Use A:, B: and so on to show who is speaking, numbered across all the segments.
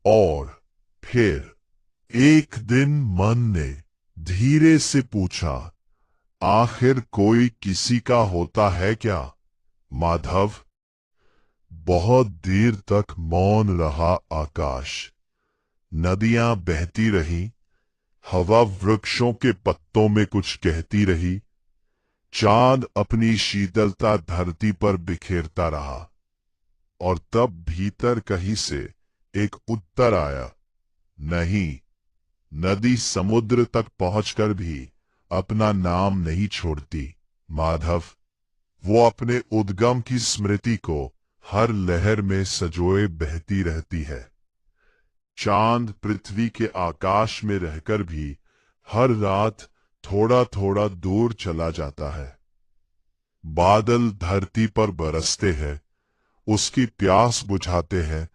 A: और फिर एक दिन मन ने धीरे से पूछा, आखिर कोई किसी का होता है क्या माधव? बहुत देर तक मौन रहा आकाश। नदियां बहती रहीं, हवा वृक्षों के पत्तों में कुछ कहती रही, चांद अपनी शीतलता धरती पर बिखेरता रहा। और तब भीतर कहीं से एक उत्तर आया, नहीं, नदी समुद्र तक पहुंचकर भी अपना नाम नहीं छोड़ती माधव। वो अपने उद्गम की स्मृति को हर लहर में सजोए बहती रहती है। चांद पृथ्वी के आकाश में रहकर भी हर रात थोड़ा थोड़ा दूर चला जाता है। बादल धरती पर बरसते हैं, उसकी प्यास बुझाते हैं,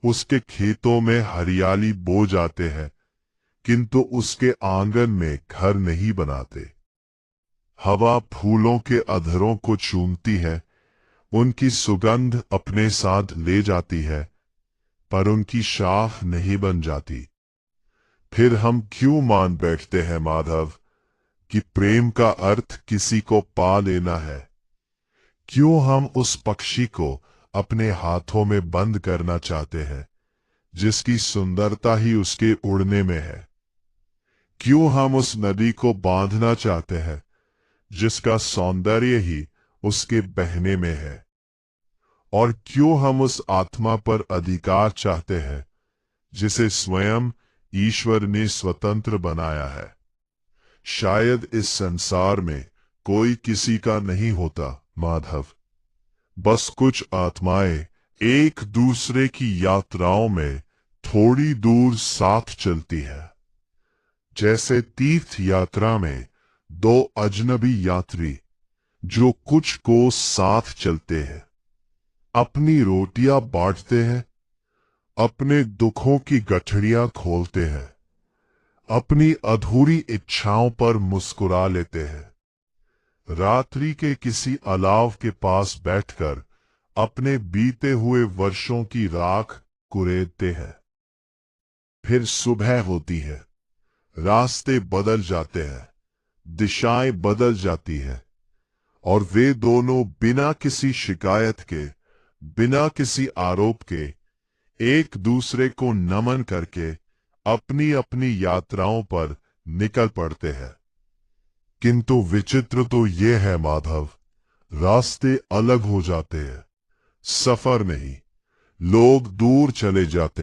A: उसके खेतों में हरियाली बो जाते हैं, किंतु उसके आंगन में घर नहीं बनाते। हवा फूलों के अधरों को चूमती है, उनकी सुगंध अपने साथ ले जाती है, पर उनकी शाख नहीं बन जाती। फिर हम क्यों मान बैठते हैं माधव कि प्रेम का अर्थ किसी को पा लेना है? क्यों हम उस पक्षी को अपने हाथों में बंद करना चाहते हैं जिसकी सुंदरता ही उसके उड़ने में है? क्यों हम उस नदी को बांधना चाहते हैं जिसका सौंदर्य ही उसके बहने में है? और क्यों हम उस आत्मा पर अधिकार चाहते हैं जिसे स्वयं ईश्वर ने स्वतंत्र बनाया है? शायद इस संसार में कोई किसी का नहीं होता माधव। बस कुछ आत्माएं एक दूसरे की यात्राओं में थोड़ी दूर साथ चलती है। जैसे तीर्थ यात्रा में दो अजनबी यात्री जो कुछ कोस साथ चलते हैं, अपनी रोटियां बांटते हैं, अपने दुखों की गठरियां खोलते हैं, अपनी अधूरी इच्छाओं पर मुस्कुरा लेते हैं, रात्रि के किसी अलाव के पास बैठकर अपने बीते हुए वर्षों की राख कुरेदते हैं। फिर सुबह होती है, रास्ते बदल जाते हैं, दिशाएं बदल जाती हैं, और वे दोनों बिना किसी शिकायत के, बिना किसी आरोप के एक दूसरे को नमन करके अपनी अपनी यात्राओं पर निकल पड़ते हैं। किंतु विचित्र तो ये है माधव, रास्ते अलग हो जाते हैं, सफर नहीं, लोग दूर चले जाते